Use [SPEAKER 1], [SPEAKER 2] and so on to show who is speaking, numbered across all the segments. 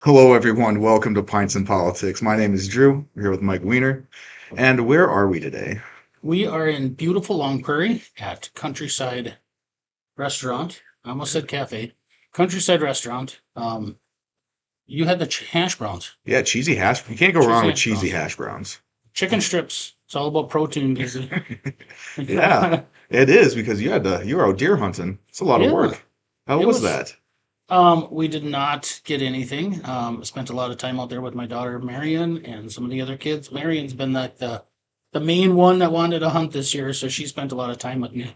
[SPEAKER 1] Hello, everyone. Welcome to Pints and Politics. My name is Drew. We're here with Mike Weiner. And where are we today?
[SPEAKER 2] We are in beautiful Long Prairie at Countryside Restaurant. I almost said cafe. Countryside Restaurant. You had the hash browns,
[SPEAKER 1] Yeah, cheesy hash. You can't go
[SPEAKER 2] cheesy
[SPEAKER 1] wrong with
[SPEAKER 2] hash
[SPEAKER 1] cheesy
[SPEAKER 2] browns,
[SPEAKER 1] hash browns.
[SPEAKER 2] chicken strips. It's all about protein, busy.
[SPEAKER 1] Yeah, it is because you were out deer hunting. It's a lot of
[SPEAKER 2] Yeah,
[SPEAKER 1] work. How
[SPEAKER 2] it
[SPEAKER 1] was
[SPEAKER 2] was.
[SPEAKER 1] that?
[SPEAKER 2] We did not get anything. Spent a lot of time out there with my daughter Marion and some of the other kids. Marion's been like the main one that wanted to hunt this year, so she spent a lot of time with me.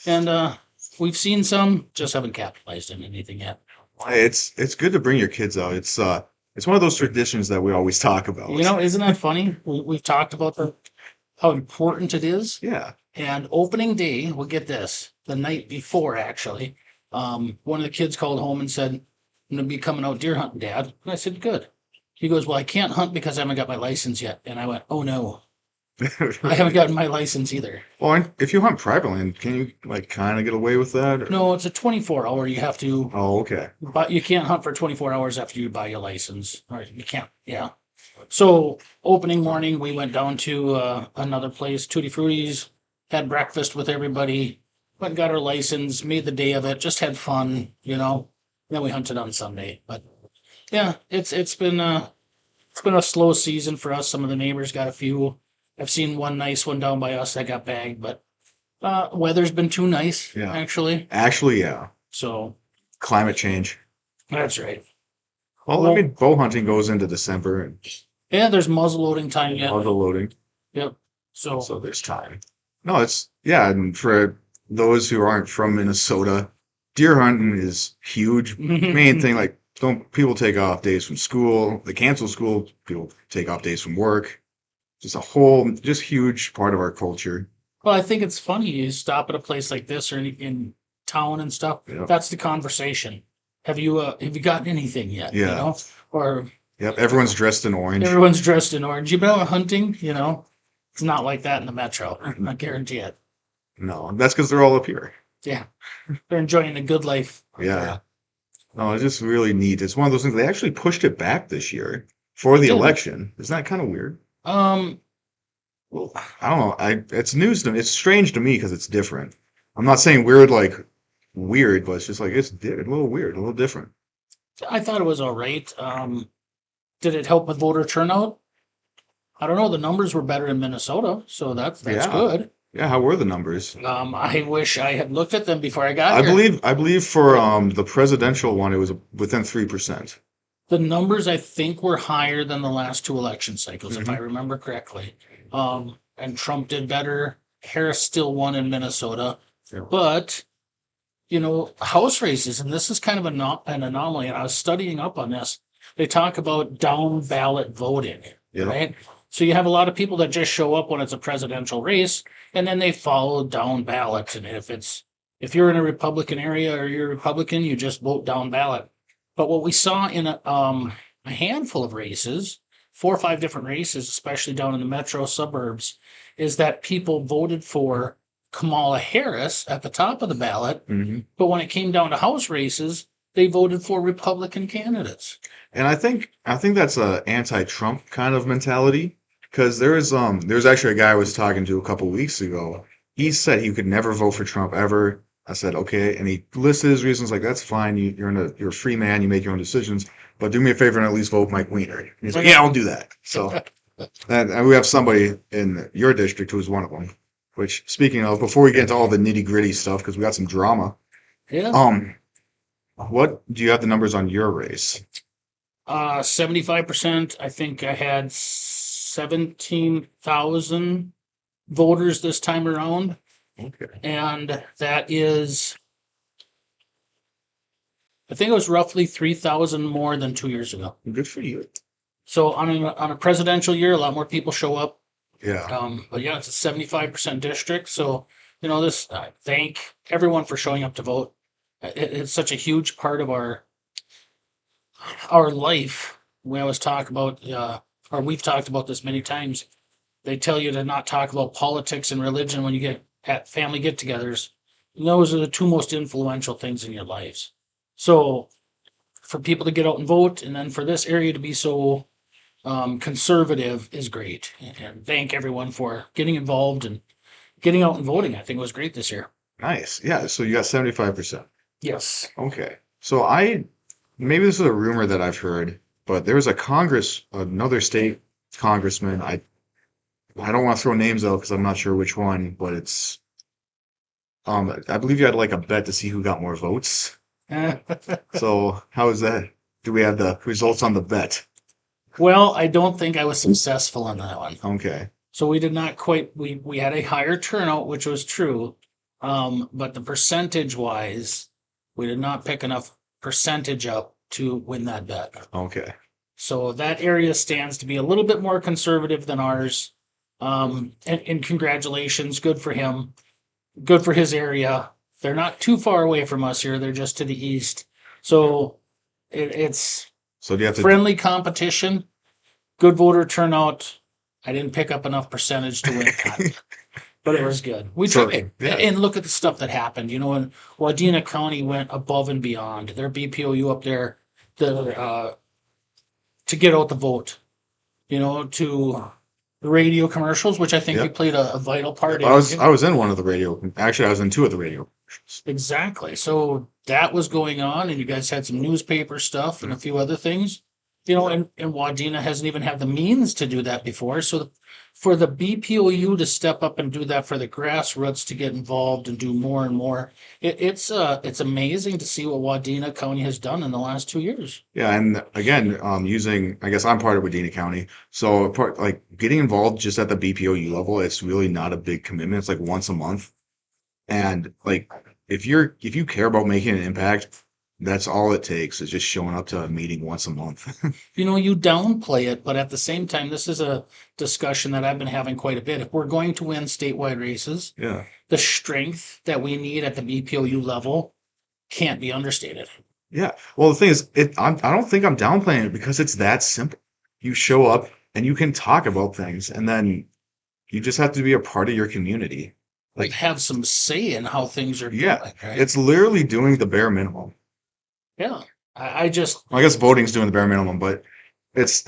[SPEAKER 2] And we've seen some, just haven't capitalized on anything yet.
[SPEAKER 1] It's good to bring your kids out. It's one of those traditions that we always talk
[SPEAKER 2] You
[SPEAKER 1] about.
[SPEAKER 2] know, isn't that funny? We've talked about how important it is.
[SPEAKER 1] Yeah.
[SPEAKER 2] And opening day, we'll get this, the night before, actually. One of the kids called home and said, I'm going to be coming out deer hunting, Dad. And I said, good. He goes, well, I can't hunt because I haven't got my license yet. And I went, oh no, I haven't gotten my license either.
[SPEAKER 1] Well, and if you hunt private land, can you like kind of get away with that?
[SPEAKER 2] No, it's a 24-hour. You have to,
[SPEAKER 1] Oh, okay.
[SPEAKER 2] but you can't hunt for 24 hours after you buy your license. Or you can't, yeah. So opening morning, we went down to another place, Tutti Frutti's, had breakfast with everybody, went and got our license, made the day of it, just had fun, you know. Then we hunted on Sunday. But yeah, it's been a slow season for us. Some of the neighbors got a few. I've seen one nice one down by us that got bagged, but weather's been too nice
[SPEAKER 1] Yeah.
[SPEAKER 2] actually.
[SPEAKER 1] Actually, yeah.
[SPEAKER 2] So
[SPEAKER 1] Climate change.
[SPEAKER 2] that's right.
[SPEAKER 1] Well, I
[SPEAKER 2] Well,
[SPEAKER 1] mean, bow hunting goes into December and
[SPEAKER 2] yeah, there's muzzle loading time yet.
[SPEAKER 1] auto loading.
[SPEAKER 2] Yep. So
[SPEAKER 1] So there's time. No, yeah, and for those who aren't from Minnesota, deer hunting is huge. Main thing, like, don't people take off days from school? They cancel school. People take off days from work. Just a whole, just huge part of our culture.
[SPEAKER 2] Well, I think it's funny. You stop at a place like this or in town and stuff.
[SPEAKER 1] Yep.
[SPEAKER 2] That's the conversation. Have you gotten anything yet? You
[SPEAKER 1] Yeah.
[SPEAKER 2] know, or
[SPEAKER 1] Yep. Everyone's dressed in orange.
[SPEAKER 2] everyone's dressed in orange. You been out hunting? You know, it's not like that in the metro. I guarantee it.
[SPEAKER 1] No, that's because they're all up here.
[SPEAKER 2] Yeah, they're enjoying the good life. Up
[SPEAKER 1] Yeah.
[SPEAKER 2] there.
[SPEAKER 1] No, it's just really neat. It's one of those things. They actually pushed it back this year for
[SPEAKER 2] They
[SPEAKER 1] the
[SPEAKER 2] did.
[SPEAKER 1] election. Isn't that kind of weird?
[SPEAKER 2] Um. Well,
[SPEAKER 1] I don't know. It's news to me. It's strange to me because it's different. I'm not saying weird like weird, but it's just like a little weird, a little different.
[SPEAKER 2] I thought it was all right. Did it help with voter turnout? I don't know. The numbers were better in Minnesota, so that's
[SPEAKER 1] Yeah.
[SPEAKER 2] good.
[SPEAKER 1] Yeah, how were the numbers?
[SPEAKER 2] I wish I had looked at them before I got
[SPEAKER 1] I
[SPEAKER 2] here.
[SPEAKER 1] believe for the presidential one it was within 3%.
[SPEAKER 2] The numbers I think were higher than the last two election cycles, if I
[SPEAKER 1] Hmm.
[SPEAKER 2] remember correctly. And Trump did better. Harris still won in Minnesota,
[SPEAKER 1] Yeah.
[SPEAKER 2] but you know, House races, and this is kind of an anomaly. And I was studying up on this. They talk about down ballot voting,
[SPEAKER 1] Yeah.
[SPEAKER 2] right? So you have a lot of people that just show up when it's a presidential race, and then they follow down ballot. And if you're in a Republican area or you're a Republican, you just vote down ballot. But what we saw in a handful of races, 4 or 5 different races, especially down in the metro suburbs, is that people voted for Kamala Harris at the top of the ballot,
[SPEAKER 1] Hmm.
[SPEAKER 2] but when it came down to House races, they voted for Republican candidates.
[SPEAKER 1] And I think that's a anti-Trump kind of mentality because there's actually a guy I was talking to a couple weeks ago. He said he could never vote for Trump ever. I said okay, and he listed his reasons like that's fine. You're a free man. You make your own decisions, but do me a favor and at least vote Mike Weiner. And he's like, yeah, I'll do that. So and we have somebody in your district who's one of them. Which speaking of, before we get into all the nitty gritty stuff, because we got some drama.
[SPEAKER 2] Yeah.
[SPEAKER 1] Um, what do you have the numbers on your race?
[SPEAKER 2] 75%. I think I had 17,000 voters this time around.
[SPEAKER 1] Okay.
[SPEAKER 2] And that is, I think it was roughly 3,000 more than 2 years ago.
[SPEAKER 1] Good for you.
[SPEAKER 2] So on a presidential year, a lot more people show up.
[SPEAKER 1] Yeah.
[SPEAKER 2] But yeah, it's a 75% district. So, you know, I thank everyone for showing up to vote. It's such a huge part of our life. We always talk about, or we've talked about this many times. They tell you to not talk about politics and religion when you get at family get-togethers. And those are the two most influential things in your lives. So for people to get out and vote, and then for this area to be so conservative is great. And thank everyone for getting involved and getting out and voting. I think it was great this year.
[SPEAKER 1] Nice. Yeah. So you got 75%.
[SPEAKER 2] Yes.
[SPEAKER 1] Okay. So maybe this is a rumor that I've heard, but there was another state congressman. I don't want to throw names out because I'm not sure which one, but I believe you had like a bet to see who got more votes. So how is that? Do we have the results on the bet?
[SPEAKER 2] Well, I don't think I was successful on that one.
[SPEAKER 1] Okay.
[SPEAKER 2] So we did not quite, we had a higher turnout, which was true. But the percentage wise, we did not pick enough percentage up to win that bet.
[SPEAKER 1] Okay.
[SPEAKER 2] So that area stands to be a little bit more conservative than ours. And congratulations, good for him. Good for his area. They're not too far away from us here. They're just to the east. So it's
[SPEAKER 1] So do you have to?
[SPEAKER 2] friendly competition, good voter turnout. I didn't pick up enough percentage to win that, but it was good. We
[SPEAKER 1] So,
[SPEAKER 2] tried.
[SPEAKER 1] yeah.
[SPEAKER 2] And look at the stuff that happened. And Wadena County went above and beyond. Their BPOU up there, to get out the vote. To the radio commercials, which I think
[SPEAKER 1] Yep.
[SPEAKER 2] we played a vital part
[SPEAKER 1] I was
[SPEAKER 2] in.
[SPEAKER 1] I was in one of the radio. Actually, I was in two of the radio commercials.
[SPEAKER 2] Exactly. So that was going on, and you guys had some newspaper stuff and a few other things. And Wadena hasn't even had the means to do that before. So for the BPOU to step up and do that, for the grassroots to get involved and do more and more, it's amazing to see what Wadena County has done in the last 2 years.
[SPEAKER 1] Yeah, and again, I guess I'm part of Wadena County, so like getting involved just at the BPOU level, it's really not a big commitment. It's like once a month, and like if you care about making an impact, that's all it takes is just showing up to a meeting once a month.
[SPEAKER 2] You downplay it, but at the same time, this is a discussion that I've been having quite a bit. If we're going to win statewide races,
[SPEAKER 1] Yeah.
[SPEAKER 2] the strength that we need at the BPOU level can't be understated.
[SPEAKER 1] Yeah. Well, the thing is, I don't think I'm downplaying it because it's that simple. You show up and you can talk about things, and then you just have to be a part of your community. Like,
[SPEAKER 2] Have some say in how things are
[SPEAKER 1] yeah,
[SPEAKER 2] going, right?
[SPEAKER 1] it's literally doing the bare minimum.
[SPEAKER 2] Yeah. I just,
[SPEAKER 1] Well, I guess voting's doing the bare minimum, but it's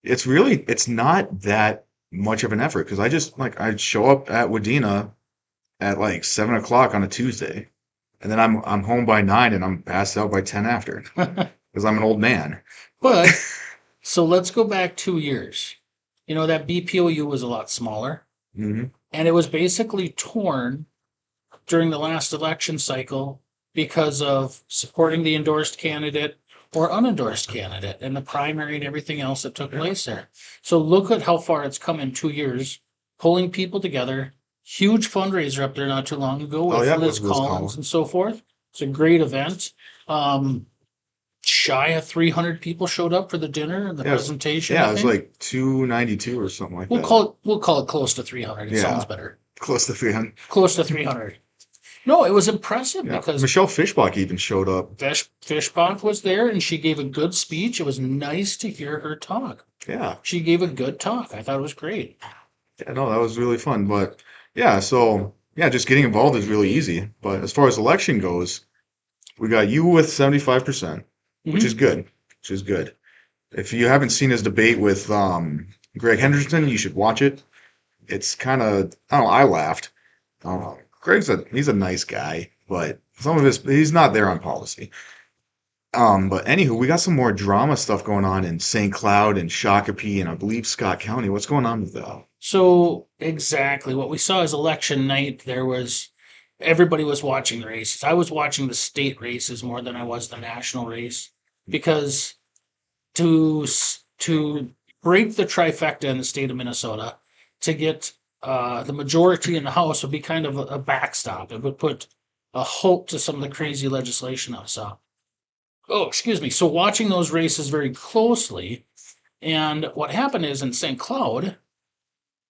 [SPEAKER 1] it's not that much of an effort because I show up at Wadena at like 7 o'clock on a Tuesday, and then I'm home by 9 and I'm passed out by 10 after because I'm an old man.
[SPEAKER 2] but, so let's go back 2 years. That BPOU was a lot smaller,
[SPEAKER 1] Hmm.
[SPEAKER 2] and it was basically torn during the last election cycle because of supporting the endorsed candidate or unendorsed candidate and the primary and everything else that took place there. So look at how far it's come in 2 years, pulling people together. Huge fundraiser up there not too long ago with
[SPEAKER 1] Yeah,
[SPEAKER 2] Liz
[SPEAKER 1] with Liz
[SPEAKER 2] Collins
[SPEAKER 1] Collins.
[SPEAKER 2] and so forth. It's a great event. Shy of 300 people showed up for the dinner and the
[SPEAKER 1] Yeah,
[SPEAKER 2] presentation.
[SPEAKER 1] Yeah,
[SPEAKER 2] I
[SPEAKER 1] it was
[SPEAKER 2] think.
[SPEAKER 1] like 292 or something like
[SPEAKER 2] We'll
[SPEAKER 1] that.
[SPEAKER 2] call it close to 300. It
[SPEAKER 1] Yeah.
[SPEAKER 2] sounds better.
[SPEAKER 1] Close to 300.
[SPEAKER 2] Close to 300. No, it was impressive
[SPEAKER 1] Yeah.
[SPEAKER 2] because
[SPEAKER 1] Michelle Fishbach even showed up.
[SPEAKER 2] Fishbach was there and she gave a good speech. It was nice to hear her talk.
[SPEAKER 1] Yeah.
[SPEAKER 2] She gave a good talk. I thought it was great.
[SPEAKER 1] Yeah, no, that was really fun. But yeah, so yeah, just getting involved is really easy. But as far as election goes, we got you with 75%, which
[SPEAKER 2] Mhm.
[SPEAKER 1] is good. Which is good. If you haven't seen his debate with Greg Henderson, you should watch it. It's kind of, I don't know, I laughed. He's a nice guy, but he's not there on policy. But anywho, we got some more drama stuff going on in St. Cloud and Shakopee and I believe Scott County. What's going on with that?
[SPEAKER 2] So exactly what we saw is election night. Everybody was watching the races. I was watching the state races more than I was the national race because to break the trifecta in the state of Minnesota, to get the majority in the House would be kind of a backstop. It would put a halt to some of the crazy legislation I saw. Oh, excuse me. So watching those races very closely, and what happened is in St. Cloud,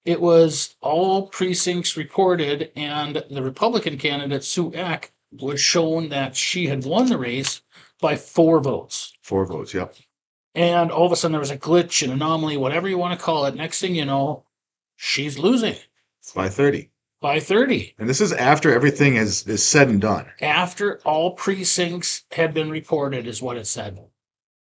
[SPEAKER 2] it was all precincts reported, and the Republican candidate, Sue Eck, was shown that she had won the race by 4 votes.
[SPEAKER 1] 4 votes, yep.
[SPEAKER 2] And all of a sudden there was a glitch, an anomaly, whatever you want to call it. Next thing you know, she's losing
[SPEAKER 1] By 30.
[SPEAKER 2] by 30.
[SPEAKER 1] And this is after everything is said and done.
[SPEAKER 2] After all precincts had been reported, is what it said.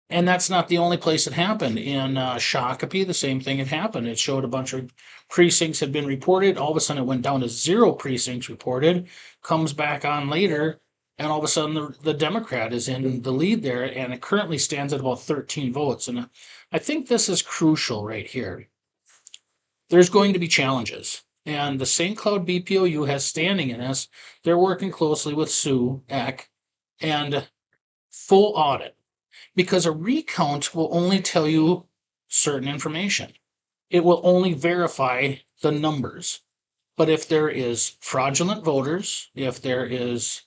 [SPEAKER 2] And that's not the only place it happened. In Shakopee, the same thing had happened. It showed a bunch of precincts had been reported. All of a sudden, it went down to 0 precincts reported, comes back on later, and all of a sudden, the Democrat is in the lead there, and it currently stands at about 13 votes. And I think this is crucial right here. There's going to be challenges. And the St. Cloud BPOU has standing in this. They're working closely with Sue Eck and full audit, because a recount will only tell you certain information. It will only verify the numbers. But if there is fraudulent voters, if there is,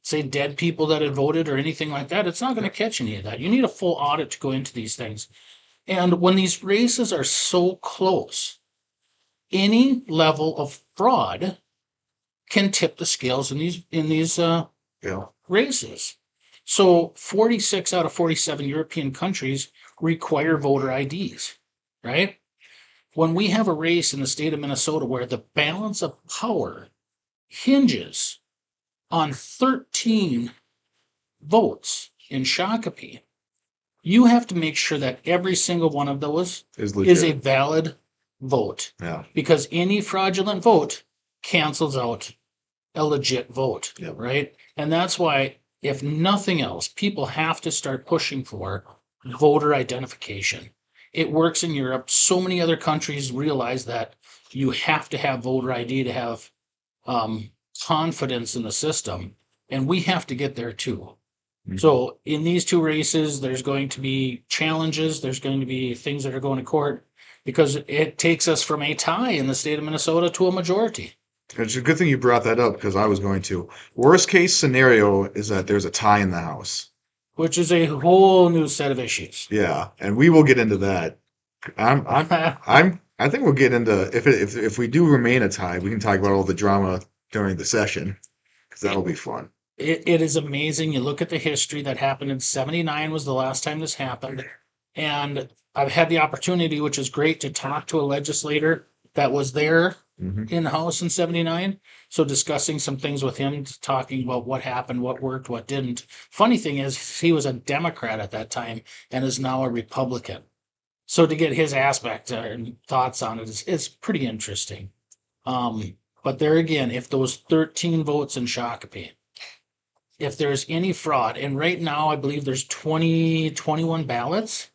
[SPEAKER 2] say, dead people that had voted or anything like that, it's not going to catch any of that. You need a full audit to go into these things. And when these races are so close, any level of fraud can tip the scales in these
[SPEAKER 1] Yeah.
[SPEAKER 2] races. So 46 out of 47 European countries require voter IDs, right? When we have a race in the state of Minnesota where the balance of power hinges on 13 votes in Shakopee, you have to make sure that every single one of those
[SPEAKER 1] Is
[SPEAKER 2] is a
[SPEAKER 1] legit.
[SPEAKER 2] valid vote,
[SPEAKER 1] Yeah.
[SPEAKER 2] because any fraudulent vote cancels out a legit vote,
[SPEAKER 1] Yep.
[SPEAKER 2] right? And that's why, if nothing else, people have to start pushing for voter identification. It works in Europe. So many other countries realize that you have to have voter ID to have confidence in the system, and we have to get there too.
[SPEAKER 1] Mhm.
[SPEAKER 2] So in these two races, there's going to be challenges. There's going to be things that are going to court, because it takes us from a tie in the state of Minnesota to a majority.
[SPEAKER 1] It's a good thing you brought that up because I was going to. Worst case scenario is that there's a tie in the House.
[SPEAKER 2] Which is a whole new set of issues.
[SPEAKER 1] Yeah, and we will get into that. I think we'll get into if we do remain a tie, we can talk about all the drama during the session because that'll be fun.
[SPEAKER 2] It is amazing. You look at the history that happened in 79 was the last time this happened. And I've had the opportunity, which is great, to talk to a legislator that was there
[SPEAKER 1] Hmm.
[SPEAKER 2] in the House in 79. So discussing some things with him, talking about what happened, what worked, what didn't. Funny thing is, he was a Democrat at that time and is now a Republican. So to get his aspect and thoughts on it is pretty interesting. But there again, if those 13 votes in Shakopee, if there's any fraud, and right now I believe there's 21 ballots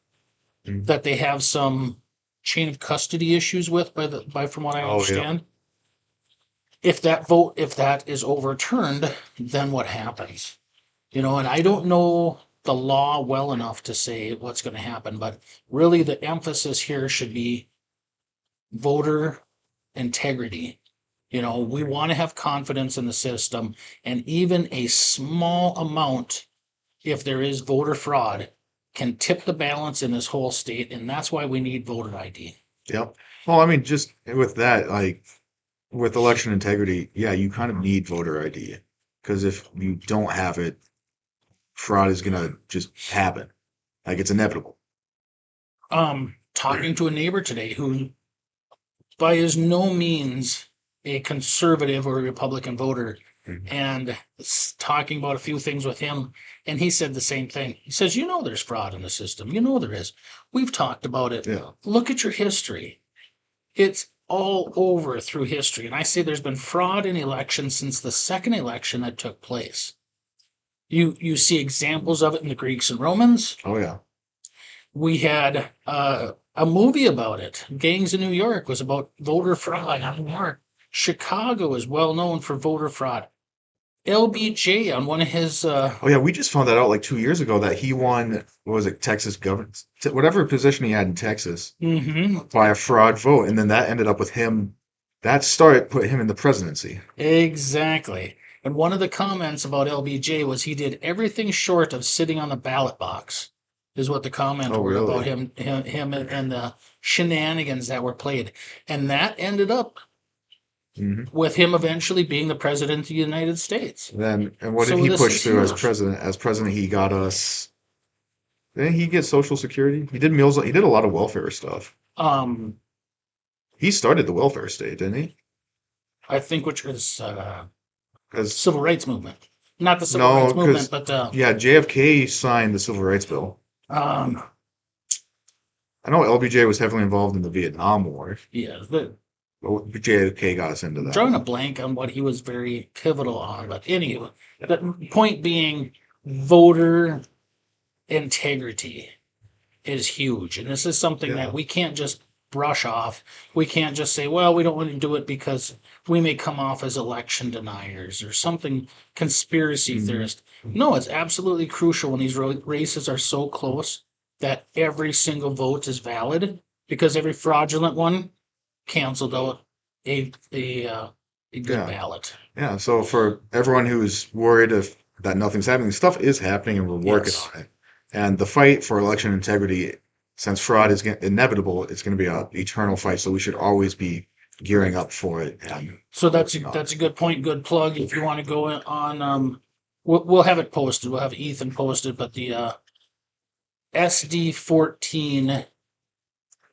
[SPEAKER 1] Mhm.
[SPEAKER 2] that they have some chain of custody issues with, by from what I
[SPEAKER 1] Oh, yeah.
[SPEAKER 2] understand. If that is overturned, then what happens? And I don't know the law well enough to say what's going to happen, but really the emphasis here should be voter integrity. We want to have confidence in the system, and even a small amount, if there is voter fraud, can tip the balance in this whole state, and that's why we need voter ID.
[SPEAKER 1] Yep. Well, I mean, just with that, like with election integrity, yeah, you kind of need voter ID because if you don't have it, fraud is gonna just happen. Like it's inevitable.
[SPEAKER 2] Talking to a neighbor today who, by is no means a conservative or a Republican voter,
[SPEAKER 1] Mhm.
[SPEAKER 2] and talking about a few things with him, and he said the same thing. He says, there's fraud in the system. There is. We've talked about it.
[SPEAKER 1] Yeah.
[SPEAKER 2] Look at your history. It's all over through history. And I say there's been fraud in elections since the second election that took place. You see examples of it in the Greeks and Romans.
[SPEAKER 1] Oh yeah.
[SPEAKER 2] We had a movie about it. Gangs in New York was about voter fraud in New York. Chicago is well known for voter fraud. LBJ on one of his
[SPEAKER 1] Oh yeah, we just found that out like 2 years ago that he won, what was it, Texas governor, whatever position he had in Texas by a fraud vote, and then that ended up with him. That put him in the presidency.
[SPEAKER 2] Exactly. And one of the comments about LBJ was he did everything short of sitting on the ballot box, is what the comments
[SPEAKER 1] Oh,
[SPEAKER 2] were about
[SPEAKER 1] really?
[SPEAKER 2] him and the shenanigans that were played. And that ended up
[SPEAKER 1] Hmm.
[SPEAKER 2] with him eventually being the president of the United States.
[SPEAKER 1] And what did
[SPEAKER 2] So
[SPEAKER 1] he
[SPEAKER 2] this
[SPEAKER 1] push
[SPEAKER 2] is
[SPEAKER 1] through as
[SPEAKER 2] huge.
[SPEAKER 1] president? As president, he got us. Didn't he get Social Security? He did meals. He did a lot of welfare stuff.
[SPEAKER 2] Um,
[SPEAKER 1] He started the welfare state, didn't he?
[SPEAKER 2] I think, which is
[SPEAKER 1] Because
[SPEAKER 2] civil rights movement. Not the civil
[SPEAKER 1] no,
[SPEAKER 2] rights movement,
[SPEAKER 1] because
[SPEAKER 2] but
[SPEAKER 1] yeah, JFK signed the Civil Rights Bill.
[SPEAKER 2] um,
[SPEAKER 1] I know LBJ was heavily involved in the Vietnam War,
[SPEAKER 2] yeah,
[SPEAKER 1] but JFK got us into
[SPEAKER 2] I'm
[SPEAKER 1] that.
[SPEAKER 2] drawing a blank on what he was very pivotal on. But anyway, the point being, voter integrity is huge. And this is something that
[SPEAKER 1] Yeah.
[SPEAKER 2] we can't just brush off. We can't just say, well, we don't want to do it because we may come off as election deniers or something conspiracy
[SPEAKER 1] Mhm.
[SPEAKER 2] theorist. No, it's absolutely crucial when these races are so close that every single vote is valid because every fraudulent one canceled out a good
[SPEAKER 1] Yeah.
[SPEAKER 2] ballot.
[SPEAKER 1] Yeah. So for everyone who's worried if that nothing's happening, stuff is happening and we're working
[SPEAKER 2] Yes.
[SPEAKER 1] on it. And the fight for election integrity, since fraud is inevitable, it's going to be an eternal fight. So we should always be gearing up for it and
[SPEAKER 2] So that's
[SPEAKER 1] working on
[SPEAKER 2] that's
[SPEAKER 1] it.
[SPEAKER 2] a good point, good plug. If you want to go in on, we'll have it posted. We'll have Ethan posted, but the SD14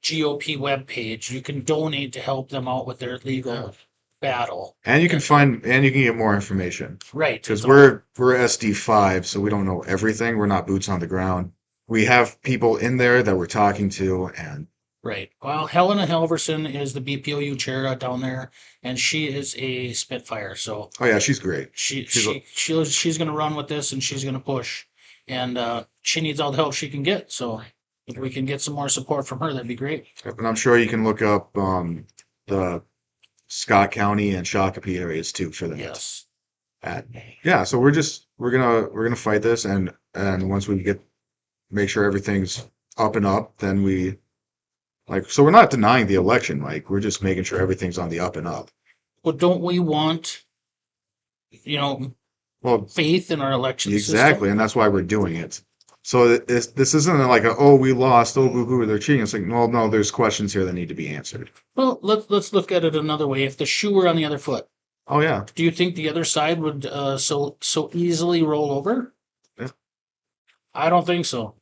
[SPEAKER 2] GOP webpage, you can donate to help them out with their legal battle.
[SPEAKER 1] And you can
[SPEAKER 2] And
[SPEAKER 1] get more information
[SPEAKER 2] right,
[SPEAKER 1] because
[SPEAKER 2] it's all
[SPEAKER 1] we're SD5, so we don't know everything. We're not boots on the ground. We have people in there that we're talking to, and
[SPEAKER 2] right. Well, Helena Halverson is the BPOU chair down there, and she is a Spitfire. So
[SPEAKER 1] oh yeah, she's great.
[SPEAKER 2] she
[SPEAKER 1] She's a,
[SPEAKER 2] she she's going to run with this, and she's going to push, and she needs all the help she can get. So if we can get some more support from her, that'd be great.
[SPEAKER 1] and I'm sure you can look up the Scott County and Shakopee areas too for that.
[SPEAKER 2] Yes.
[SPEAKER 1] And yeah, so we're gonna fight this, and once we make sure everything's up and up, then we like so we're not denying the election, like we're just making sure everything's on the up and up.
[SPEAKER 2] Well, don't we want, you know,
[SPEAKER 1] Well,
[SPEAKER 2] faith in our election
[SPEAKER 1] exactly,
[SPEAKER 2] system?
[SPEAKER 1] and that's why we're doing it. So this isn't like a oh we lost, oh boo hoo, they're cheating. It's like no, there's questions here that need to be answered.
[SPEAKER 2] Well, let's look at it another way. If the shoe were on the other foot,
[SPEAKER 1] Oh yeah,
[SPEAKER 2] do you think the other side would so easily roll over?
[SPEAKER 1] yeah.
[SPEAKER 2] I don't think so.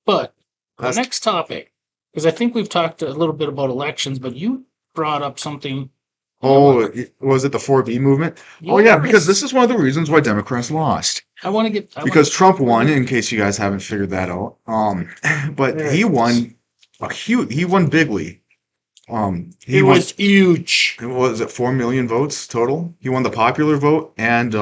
[SPEAKER 2] But the
[SPEAKER 1] That's
[SPEAKER 2] next topic, because I think we've talked a little bit about elections, but you brought up something.
[SPEAKER 1] oh was it the 4B movement? Oh yeah, because this is one of the reasons why Democrats lost.
[SPEAKER 2] I want to get
[SPEAKER 1] Because Trump won, in case you guys haven't figured that out. But he won he won bigly. He
[SPEAKER 2] it
[SPEAKER 1] won,
[SPEAKER 2] was huge.
[SPEAKER 1] what was it, 4 million votes total? He won the popular vote and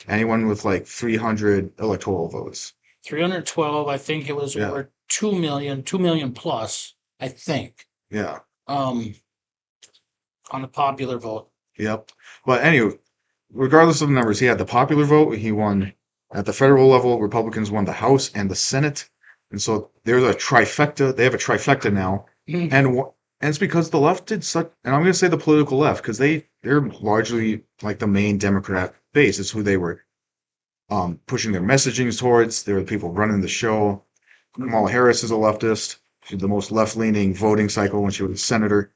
[SPEAKER 1] he won with like 300 electoral votes.
[SPEAKER 2] 312. I think it was
[SPEAKER 1] Yeah.
[SPEAKER 2] over 2 million plus. I think.
[SPEAKER 1] Yeah.
[SPEAKER 2] Um, on the popular vote.
[SPEAKER 1] Yep. But anyway, regardless of the numbers, he had the popular vote. He won at the federal level. Republicans won the House and the Senate. And so there's a trifecta. They have a trifecta now.
[SPEAKER 2] Mhm.
[SPEAKER 1] And it's because the left did such, and I'm going to say the political left, because they're largely like the main Democrat base. It's who they were pushing their messaging towards. They were the people running the show. Kamala Harris is a leftist. She had the most left-leaning voting cycle when she was a senator.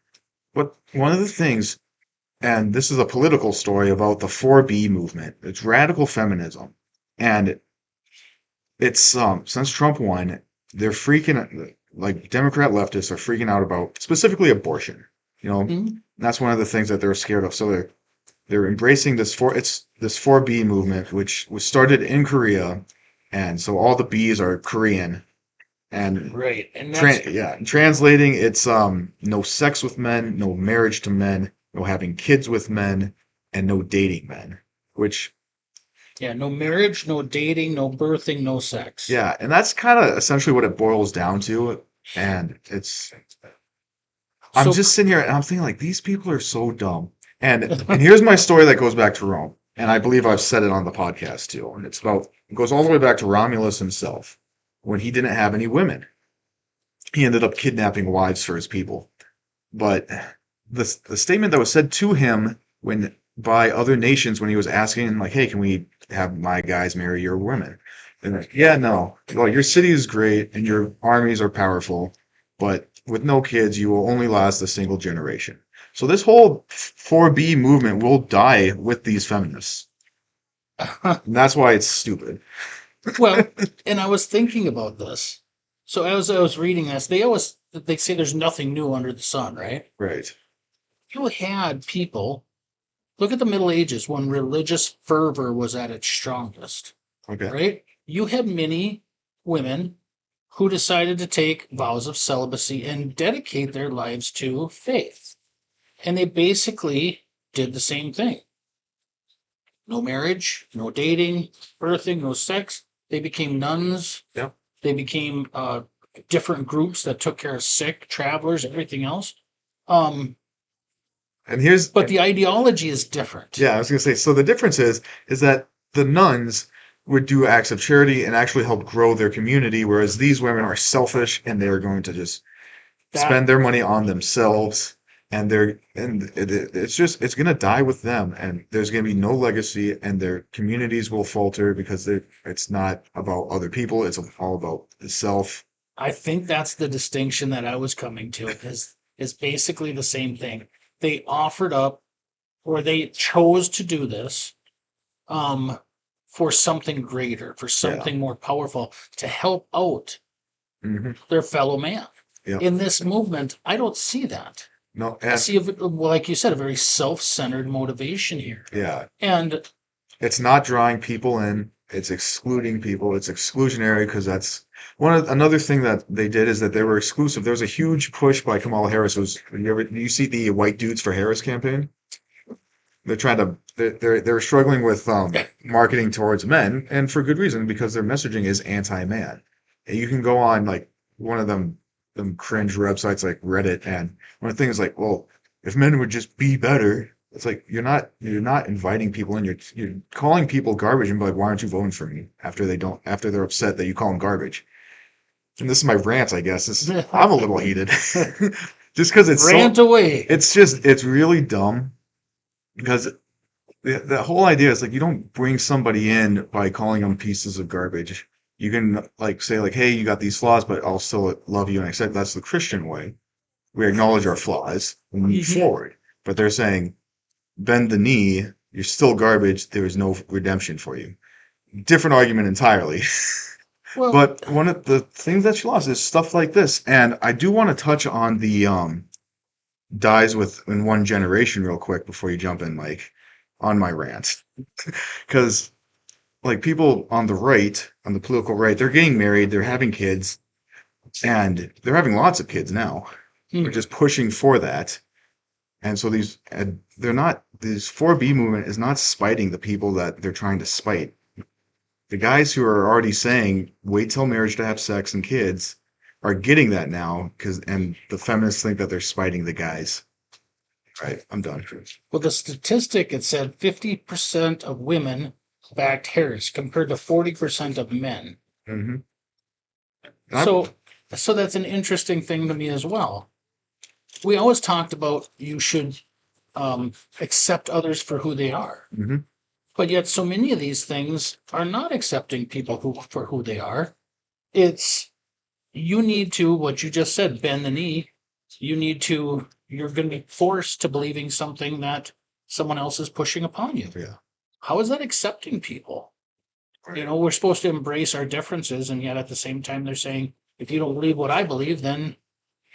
[SPEAKER 1] But one of the things, and this is a political story about the 4B movement. It's radical feminism, and it's since Trump won, they're freaking like Democrat leftists are freaking out about specifically abortion. You know,
[SPEAKER 2] Mhm.
[SPEAKER 1] that's one of the things that they're scared of. So they're embracing this 4B movement, which was started in Korea, and so all the B's are Korean, and
[SPEAKER 2] Right, and that's
[SPEAKER 1] translating it's no sex with men, no marriage to men, no having kids with men, and no dating men. Which
[SPEAKER 2] no marriage, no dating, no birthing, no sex.
[SPEAKER 1] yeah, and that's kind of essentially what it boils down to. And I'm
[SPEAKER 2] So
[SPEAKER 1] just sitting here and I'm thinking like these people are so dumb. And here's my story that goes back to Rome. And I believe I've said it on the podcast too. And it goes all the way back to Romulus himself when he didn't have any women. He ended up kidnapping wives for his people. But the statement that was said to him when by other nations when he was asking like, hey, can we have my guys marry your women? And like, yeah, no. Well, your city is great and your armies are powerful, but with no kids, you will only last a single generation. So this whole 4B movement will die with these feminists. And that's why it's stupid.
[SPEAKER 2] well, and I was thinking about this. So as I was reading this, they say there's nothing new under the sun, right?
[SPEAKER 1] Right.
[SPEAKER 2] you had people, look at the Middle Ages when religious fervor was at its strongest,
[SPEAKER 1] Okay.
[SPEAKER 2] right? You had many women who decided to take vows of celibacy and dedicate their lives to faith. And they basically did the same thing. No marriage, no dating, birthing, no sex. They became nuns.
[SPEAKER 1] Yeah.
[SPEAKER 2] They became different groups that took care of sick, travelers, everything else.
[SPEAKER 1] And here's
[SPEAKER 2] But the ideology is different.
[SPEAKER 1] Yeah, I was gonna say, so the difference is that the nuns would do acts of charity and actually help grow their community, whereas these women are selfish and they're going to just
[SPEAKER 2] That
[SPEAKER 1] spend their money on themselves, and it's gonna die with them, and there's gonna be no legacy, and their communities will falter because it's not about other people, it's all about the self.
[SPEAKER 2] I think that's the distinction that I was coming to is basically the same thing. They offered up or they chose to do this um for something greater, for
[SPEAKER 1] Yeah.
[SPEAKER 2] something more powerful, to help out
[SPEAKER 1] Hmm.
[SPEAKER 2] their fellow man.
[SPEAKER 1] Yeah.
[SPEAKER 2] In this movement, I don't see that.
[SPEAKER 1] No,
[SPEAKER 2] I see, like you said, a very self-centered motivation here.
[SPEAKER 1] yeah,
[SPEAKER 2] And
[SPEAKER 1] it's not drawing people in, it's excluding people, it's exclusionary because that's another thing that they did is that they were exclusive. There was a huge push by Kamala Harris. You see the White Dudes for Harris campaign? They're trying to they're struggling with marketing towards men, and for good reason, because their messaging is anti-man. And you can go on like one of them cringe websites like Reddit, and one of the things is like, well, if men would just be better, it's like you're not inviting people in. You're calling people garbage and be like, why aren't you voting for me after they're upset that you call them garbage. And this is my rant, I guess. I'm a little heated, just because
[SPEAKER 2] rant away.
[SPEAKER 1] it's really dumb because the whole idea is like you don't bring somebody in by calling them pieces of garbage. You can like say like, hey, you got these flaws, but I'll still love you and accept. That's the Christian way. We acknowledge our flaws and move forward. But they're saying, bend the knee. You're still garbage. There is no redemption for you. Different argument entirely.
[SPEAKER 2] Well,
[SPEAKER 1] But one of the things that she lost is stuff like this, and I do want to touch on the dies within one generation real quick before you jump in, Mike, on my rant. Because like people on the right, on the political right, they're getting married, they're having kids, and they're having lots of kids now. They're just pushing for that. And so this 4B movement is not spiting the people that they're trying to spite. The guys who are already saying, wait till marriage to have sex and kids are getting that now, and the feminists think that they're spiting the guys. Right, I'm done.
[SPEAKER 2] well, the statistic, it said 50% of women backed Harris compared to 40% of men.
[SPEAKER 1] Hmm.
[SPEAKER 2] So that's an interesting thing to me as well. We always talked about you should accept others for who they are.
[SPEAKER 1] Hmm.
[SPEAKER 2] But yet so many of these things are not accepting people for who they are. It's you need to, what you just said, bend the knee. You're going to be forced to believing something that someone else is pushing upon you.
[SPEAKER 1] Yeah.
[SPEAKER 2] How is that accepting people?
[SPEAKER 1] Right.
[SPEAKER 2] We're supposed to embrace our differences, and yet at the same time, they're saying, if you don't believe what I believe, then,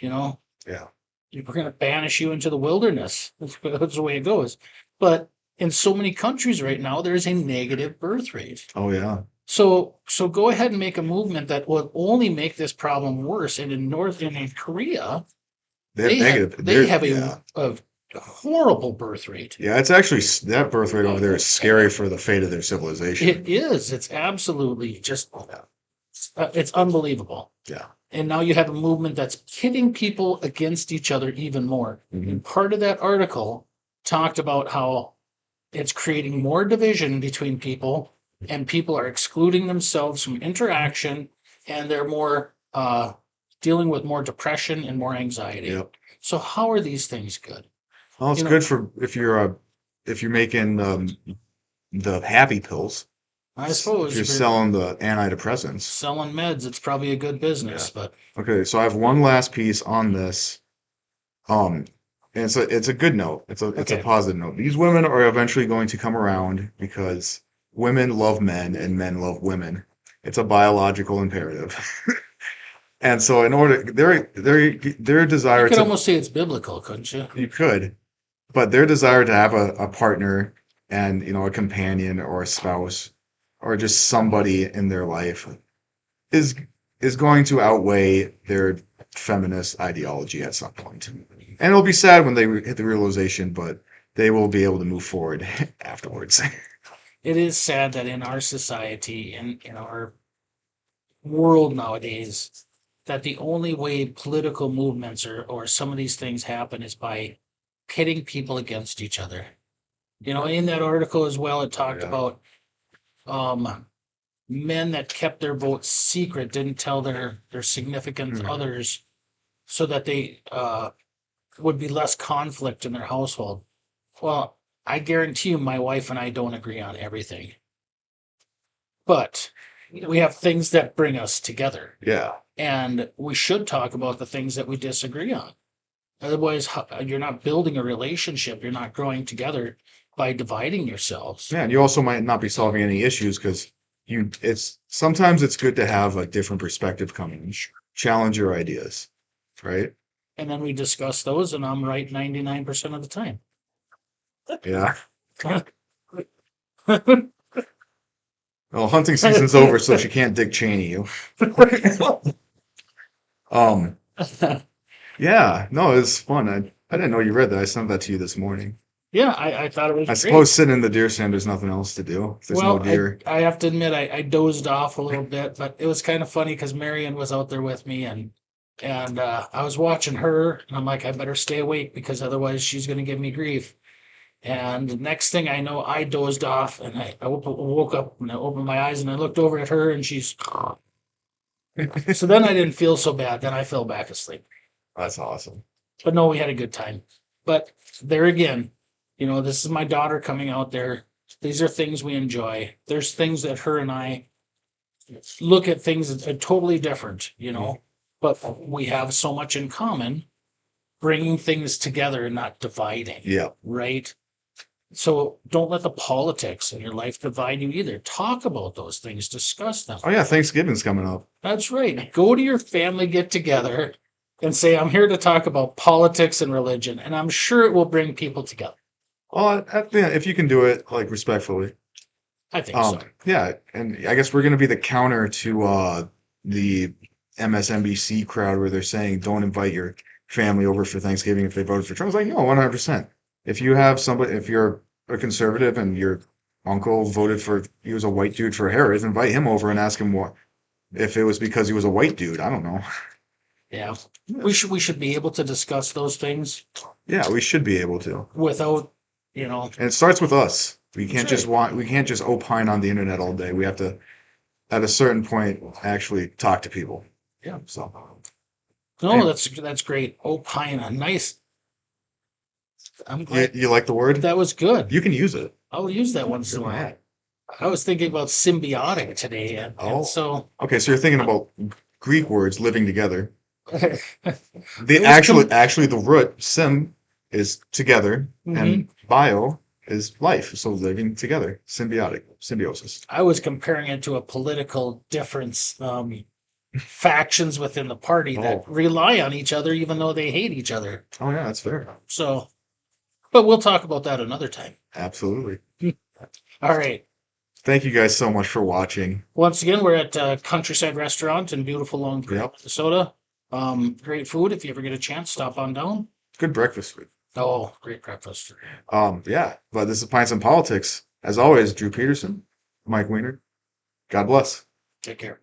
[SPEAKER 1] Yeah.
[SPEAKER 2] we're going to banish you into the wilderness. That's the way it goes. But in so many countries right now, there is a negative birth rate.
[SPEAKER 1] Oh yeah.
[SPEAKER 2] So go ahead and make a movement that will only make this problem worse. And in Korea,
[SPEAKER 1] They have negative.
[SPEAKER 2] they have
[SPEAKER 1] Yeah.
[SPEAKER 2] a horrible birth rate.
[SPEAKER 1] Yeah, it's actually that birth rate over there is scary for the fate of their civilization.
[SPEAKER 2] It is. It's absolutely just. It's unbelievable.
[SPEAKER 1] Yeah.
[SPEAKER 2] And now you have a movement that's pitting people against each other even more.
[SPEAKER 1] Mhm.
[SPEAKER 2] And part of that article talked about how it's creating more division between people, and people are excluding themselves from interaction, and they're more dealing with more depression and more anxiety.
[SPEAKER 1] Yep.
[SPEAKER 2] So how are these things good?
[SPEAKER 1] Well, it's good for if you're making the happy pills.
[SPEAKER 2] I suppose
[SPEAKER 1] If you're
[SPEAKER 2] if you're
[SPEAKER 1] selling the antidepressants.
[SPEAKER 2] selling meds, it's probably a good business. But
[SPEAKER 1] Okay, so I have one last piece on this. And it's a good note. It's a
[SPEAKER 2] Okay.
[SPEAKER 1] positive note. These women are eventually going to come around because women love men and men love women. It's a biological imperative. And so in order their
[SPEAKER 2] you
[SPEAKER 1] desire
[SPEAKER 2] could
[SPEAKER 1] to
[SPEAKER 2] almost say it's biblical, couldn't you?
[SPEAKER 1] you could, but their desire to have a partner and a companion or a spouse or just somebody in their life is is going to outweigh their feminist ideology at some point. And it'll be sad when they hit the realization, but they will be able to move forward afterwards.
[SPEAKER 2] It is sad that in our society and in our world nowadays, that the only way political movements or some of these things happen is by pitting people against each other. In that article as well, it talked
[SPEAKER 1] Yeah.
[SPEAKER 2] about um, men that kept their votes secret, didn't tell their significant
[SPEAKER 1] Mhm.
[SPEAKER 2] others, so that they would be less conflict in their household. Well, I guarantee you, my wife and I don't agree on everything, but we have things that bring us together,
[SPEAKER 1] Yeah.
[SPEAKER 2] and we should talk about the things that we disagree on. Otherwise, you're not building a relationship. You're not growing together by dividing yourselves.
[SPEAKER 1] Yeah, and you also might not be solving any issues because it's sometimes it's good to have a different perspective come in, challenge your ideas, right?
[SPEAKER 2] And then we discuss those, and I'm right 99% of the time.
[SPEAKER 1] Yeah. Well, hunting season's over, so she can't Dick Cheney you. Um, yeah, no, it's fun. I didn't know you read that. I sent that to you this morning.
[SPEAKER 2] Yeah, I thought it was
[SPEAKER 1] I
[SPEAKER 2] great.
[SPEAKER 1] suppose sitting in the deer stand, there's nothing else to do. If there's no
[SPEAKER 2] Well,
[SPEAKER 1] deer.
[SPEAKER 2] I have to admit, I dozed off a little bit, but it was kind of funny because Marion was out there with me, and I was watching her, and I'm like, I better stay awake because otherwise she's going to give me grief. And the next thing I know, I dozed off, and I woke up and I opened my eyes and I looked over at her, and she's. So then I didn't feel so bad. Then I fell back asleep.
[SPEAKER 1] That's awesome.
[SPEAKER 2] But no, we had a good time. But there again, this is my daughter coming out there. These are things we enjoy. There's things that her and I look at things that are totally different, but we have so much in common, bringing things together and not dividing,
[SPEAKER 1] Yeah.
[SPEAKER 2] right? So don't let the politics in your life divide you either. Talk about those things, discuss them.
[SPEAKER 1] Oh yeah, Thanksgiving's coming up.
[SPEAKER 2] That's right. Go to your family get together and say, I'm here to talk about politics and religion. And I'm sure it will bring people together.
[SPEAKER 1] Well, if you can do it like respectfully.
[SPEAKER 2] I think so.
[SPEAKER 1] Yeah, and I guess we're gonna be the counter to the MSNBC crowd where they're saying don't invite your family over for Thanksgiving if they voted for Trump. It's like, no, 100%. If you have somebody, if you're a conservative and your uncle voted for, he was a white dude for Harris, invite him over and ask him what, if it was because he was a white dude. I don't know.
[SPEAKER 2] Yeah. We should be able to discuss those things
[SPEAKER 1] Yeah, we should be able to.
[SPEAKER 2] without,
[SPEAKER 1] And it starts with us. We can't
[SPEAKER 2] That's right.
[SPEAKER 1] we can't just opine on the internet all day. We have to, at a certain point, actually talk to people.
[SPEAKER 2] Yeah.
[SPEAKER 1] So,
[SPEAKER 2] No,
[SPEAKER 1] Hey.
[SPEAKER 2] that's great. Opine, nice. I'm glad
[SPEAKER 1] you like the word?
[SPEAKER 2] that was good.
[SPEAKER 1] You can use it.
[SPEAKER 2] I'll use that once in a
[SPEAKER 1] Go
[SPEAKER 2] while.
[SPEAKER 1] ahead.
[SPEAKER 2] I was thinking about symbiotic today, and
[SPEAKER 1] Oh.
[SPEAKER 2] so
[SPEAKER 1] Okay, so you're thinking about Greek words living together.
[SPEAKER 2] It
[SPEAKER 1] The
[SPEAKER 2] was
[SPEAKER 1] actually the root sim is together and bio is life. So living together, symbiosis.
[SPEAKER 2] I was comparing it to a political difference, factions within the party that
[SPEAKER 1] Oh.
[SPEAKER 2] rely on each other even though they hate each other.
[SPEAKER 1] Oh yeah, that's fair.
[SPEAKER 2] So, but we'll talk about that another time.
[SPEAKER 1] Absolutely.
[SPEAKER 2] All right.
[SPEAKER 1] Thank you guys so much for watching.
[SPEAKER 2] Once again, we're at Countryside Restaurant in beautiful Lone Grove,
[SPEAKER 1] Yep.
[SPEAKER 2] Minnesota. Great food. If you ever get a chance, stop on down.
[SPEAKER 1] Good breakfast food.
[SPEAKER 2] Oh, great breakfast.
[SPEAKER 1] Yeah, but this is Pints and Politics. As always, Drew Peterson, Mike Weiner. God bless.
[SPEAKER 2] Take care.